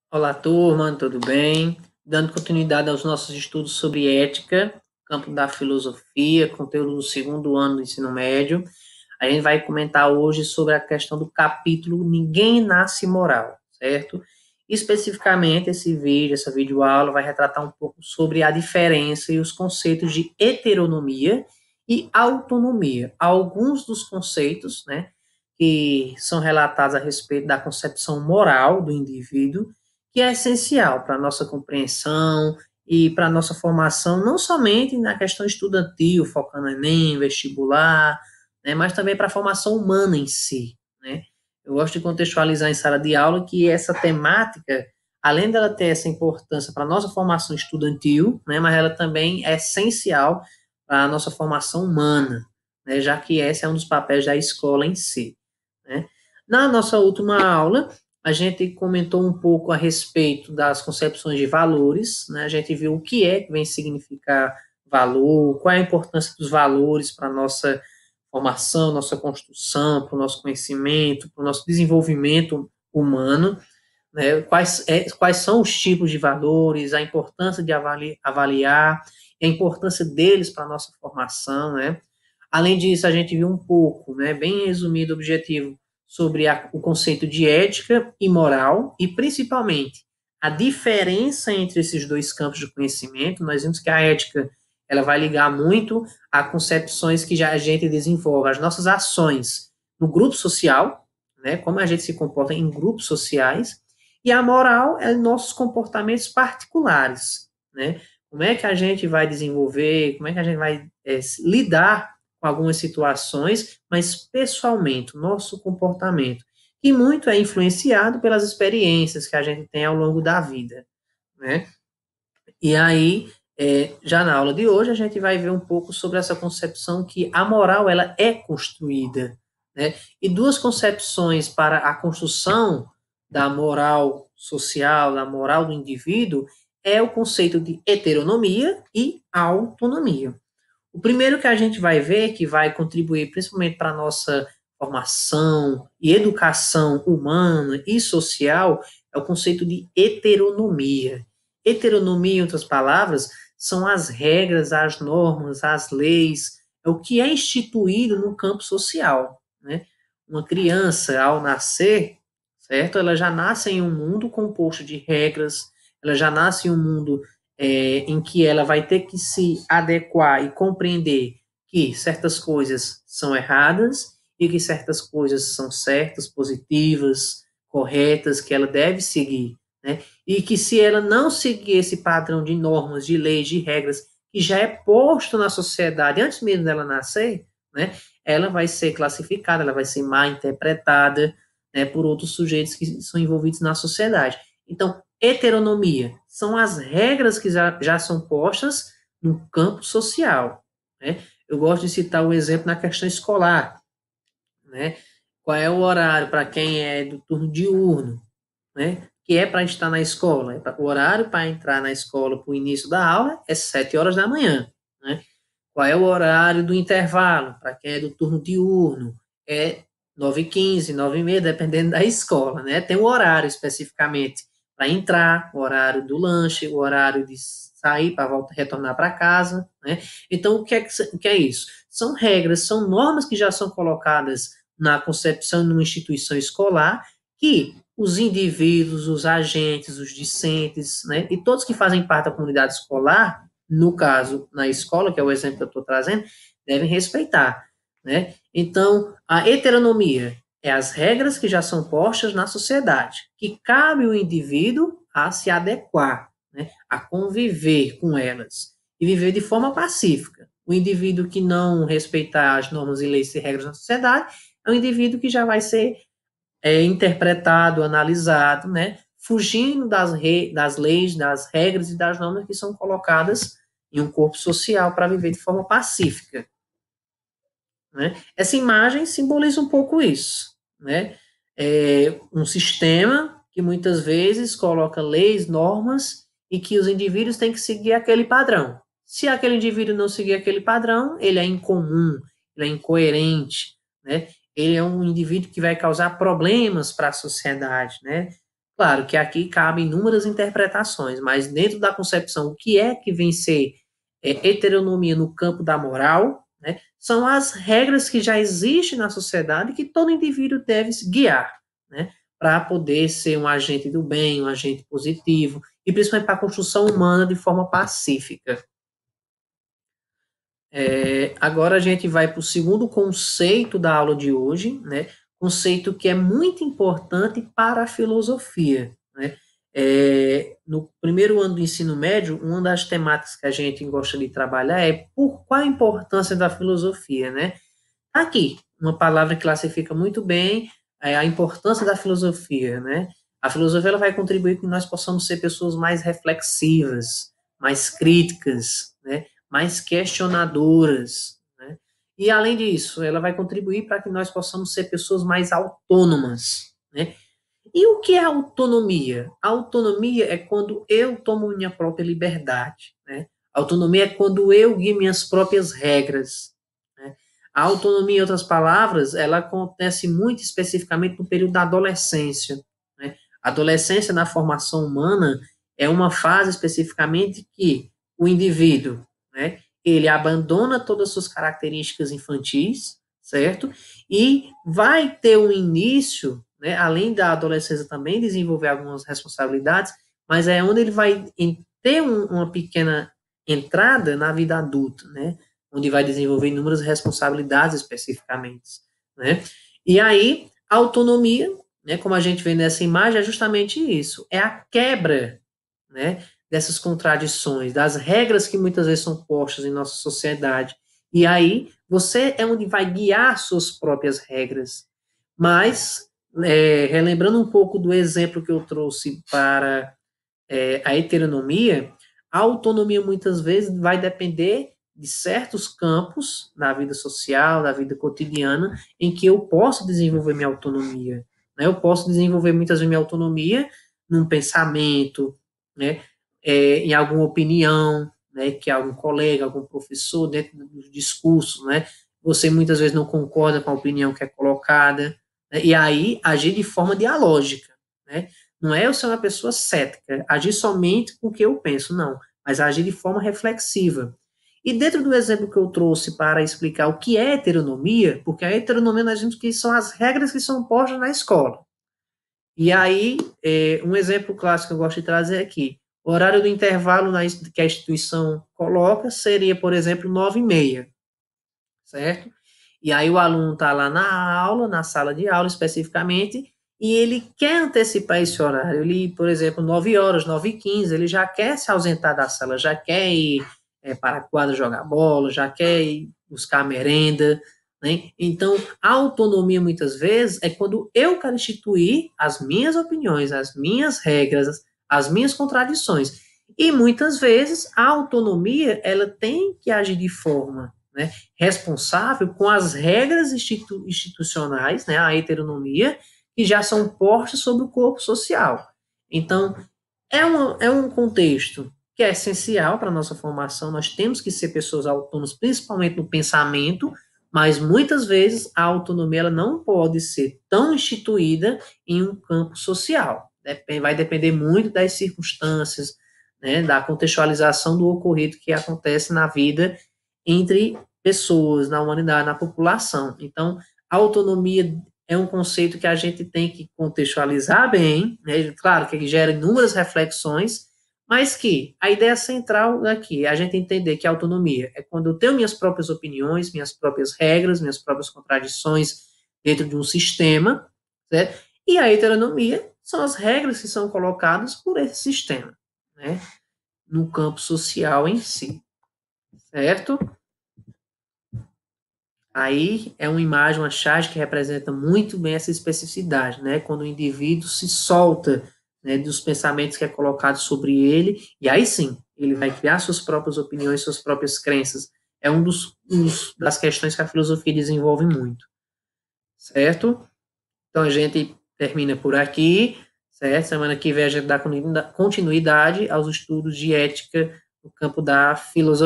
Olá, turma, tudo bem? Dando continuidade aos nossos estudos sobre ética, campo da filosofia, conteúdo do segundo ano do ensino médio. A gente vai comentar hoje sobre a questão do capítulo Ninguém Nasce Moral, certo? Especificamente, essa videoaula vai retratar um pouco sobre a diferença e os conceitos de heteronomia e autonomia. Alguns dos conceitos, né, que são relatados a respeito da concepção moral do indivíduo, que é essencial para a nossa compreensão e para a nossa formação, não somente na questão estudantil, focando no Enem, vestibular, né, mas também para a formação humana em si, né? Eu gosto de contextualizar em sala de aula que essa temática, além dela ter essa importância para a nossa formação estudantil, né, mas ela também é essencial para a nossa formação humana, né, já que esse é um dos papéis da escola em si, né? Na nossa última aula, a gente comentou um pouco a respeito das concepções de valores, né? A gente viu o que vem significar valor, qual é a importância dos valores para a nossa formação, nossa construção, para o nosso conhecimento, para o nosso desenvolvimento humano, né? Quais são os tipos de valores, a importância de avaliar, a importância deles para a nossa formação, né? Além disso, a gente viu um pouco, né, bem resumido, objetivo, sobre o conceito de ética e moral, e principalmente a diferença entre esses dois campos de conhecimento. Nós vimos que a ética ela vai ligar muito a concepções que já a gente desenvolve, as nossas ações no grupo social, né, como a gente se comporta em grupos sociais, e a moral é nossos comportamentos particulares, né? Como é que a gente vai desenvolver, como é que a gente vai lidar com algumas situações, mas pessoalmente, o nosso comportamento, que muito é influenciado pelas experiências que a gente tem ao longo da vida, né? E aí, já na aula de hoje, a gente vai ver um pouco sobre essa concepção que a moral ela é construída, né? E duas concepções para a construção da moral social, da moral do indivíduo, é o conceito de heteronomia e autonomia. O primeiro que a gente vai ver, que vai contribuir principalmente para a nossa formação e educação humana e social, é o conceito de heteronomia. Heteronomia, em outras palavras, são as regras, as normas, as leis, é o que é instituído no campo social, né? Uma criança, ao nascer, certo? Ela já nasce em um mundo composto de regras, ela já nasce em um mundo em que ela vai ter que se adequar e compreender que certas coisas são erradas e que certas coisas são certas, positivas, corretas, que ela deve seguir, né? E que se ela não seguir esse padrão de normas, de leis, de regras que já é posto na sociedade antes mesmo dela nascer, né? Ela vai ser classificada, ela vai ser mal interpretada, né, por outros sujeitos que são envolvidos na sociedade. Então, heteronomia são as regras que já são postas no campo social, né? Eu gosto de citar o exemplo na questão escolar, né? Qual é o horário para quem é do turno diurno, né? Que é para estar na escola. O horário para entrar na escola para o início da aula é 7 horas da manhã, né? Qual é o horário do intervalo para quem é do turno diurno? É 9h15, 9h30, dependendo da escola, né? Tem um horário especificamente para entrar, o horário do lanche, o horário de sair para retornar para casa, né? Então, o que é isso? São regras, são normas que já são colocadas na concepção de uma instituição escolar que os indivíduos, os agentes, os discentes, né, e todos que fazem parte da comunidade escolar, no caso, na escola, que é o exemplo que eu estou trazendo, devem respeitar, né? Então, a heteronomia é as regras que já são postas na sociedade, que cabe ao indivíduo a se adequar, né, a conviver com elas e viver de forma pacífica. O indivíduo que não respeitar as normas e leis e regras na sociedade é um indivíduo que já vai ser interpretado, analisado, né, fugindo das leis, das regras e das normas que são colocadas em um corpo social para viver de forma pacífica, né? Essa imagem simboliza um pouco isso, né? É um sistema que muitas vezes coloca leis, normas e que os indivíduos têm que seguir aquele padrão. Se aquele indivíduo não seguir aquele padrão, ele é incomum, ele é incoerente, né? Ele é um indivíduo que vai causar problemas para a sociedade, né? Claro que aqui cabem inúmeras interpretações, mas dentro da concepção, o que é que vem ser heteronomia no campo da moral, né, são as regras que já existem na sociedade que todo indivíduo deve guiar, né, para poder ser um agente do bem, um agente positivo, e principalmente para a construção humana de forma pacífica. Agora a gente vai para o segundo conceito da aula de hoje, né, conceito que é muito importante para a filosofia, né. No primeiro ano do ensino médio, uma das temáticas que a gente gosta de trabalhar é qual a importância da filosofia, né? Aqui, uma palavra que classifica muito bem a importância da filosofia, né? A filosofia ela vai contribuir para que nós possamos ser pessoas mais reflexivas, mais críticas, né? Mais questionadoras, né? E além disso, ela vai contribuir para que nós possamos ser pessoas mais autônomas, né? E o que é autonomia? A autonomia é quando eu tomo minha própria liberdade, né? A autonomia é quando eu guio minhas próprias regras, né? A autonomia, em outras palavras, ela acontece muito especificamente no período da adolescência, né? A adolescência na formação humana é uma fase especificamente que o indivíduo, né, ele abandona todas as suas características infantis, certo? E vai ter um início, né, além da adolescência também desenvolver algumas responsabilidades, mas é onde ele vai ter uma pequena entrada na vida adulta, né, onde vai desenvolver inúmeras responsabilidades especificamente, né? E aí, a autonomia, né, como a gente vê nessa imagem, é justamente isso, é a quebra, né, dessas contradições, das regras que muitas vezes são postas em nossa sociedade. E aí, você é onde vai guiar suas próprias regras. Mas, relembrando um pouco do exemplo que eu trouxe para a heteronomia, a autonomia muitas vezes vai depender de certos campos na vida social, na vida cotidiana, em que eu posso desenvolver minha autonomia. Né? Eu posso desenvolver muitas vezes minha autonomia num pensamento, né? Em alguma opinião, né? Que algum colega, algum professor, dentro dos discursos, né? Você muitas vezes não concorda com a opinião que é colocada, né? E aí agir de forma dialógica, né? Não é eu ser uma pessoa cética, agir somente com o que eu penso, não, mas agir de forma reflexiva. E dentro do exemplo que eu trouxe para explicar o que é heteronomia, porque a heteronomia nós vimos que são as regras que são postas na escola. E aí, um exemplo clássico que eu gosto de trazer aqui, o horário do intervalo que a instituição coloca seria, por exemplo, 9h30, certo? E aí o aluno está lá na aula, na sala de aula especificamente, e ele quer antecipar esse horário. Ele, por exemplo, 9h, 9h15, ele já quer se ausentar da sala, já quer ir para a quadra jogar bola, já quer ir buscar merenda, né? Então, a autonomia, muitas vezes, é quando eu quero instituir as minhas opiniões, as minhas regras, as minhas contradições. E, muitas vezes, a autonomia, ela tem que agir de forma, né, responsável com as regras institucionais, né, a heteronomia, que já são postas sobre o corpo social. Então, é um contexto que é essencial para a nossa formação, nós temos que ser pessoas autônomas, principalmente no pensamento, mas muitas vezes a autonomia ela não pode ser tão instituída em um campo social. Vai depender muito das circunstâncias, né, da contextualização do ocorrido que acontece na vida entre pessoas, na humanidade, na população. Então, a autonomia é um conceito que a gente tem que contextualizar bem, né? Claro que ele gera inúmeras reflexões, mas que a ideia central aqui é a gente entender que a autonomia é quando eu tenho minhas próprias opiniões, minhas próprias regras, minhas próprias contradições dentro de um sistema, certo? E a heteronomia são as regras que são colocadas por esse sistema, né? No campo social em si, certo? Aí é uma imagem, uma charge que representa muito bem essa especificidade, né? Quando o indivíduo se solta, né, dos pensamentos que é colocado sobre ele, e aí sim, ele vai criar suas próprias opiniões, suas próprias crenças. É das questões que a filosofia desenvolve muito, certo? Então a gente termina por aqui, certo? Semana que vem a gente dá continuidade aos estudos de ética no campo da filosofia.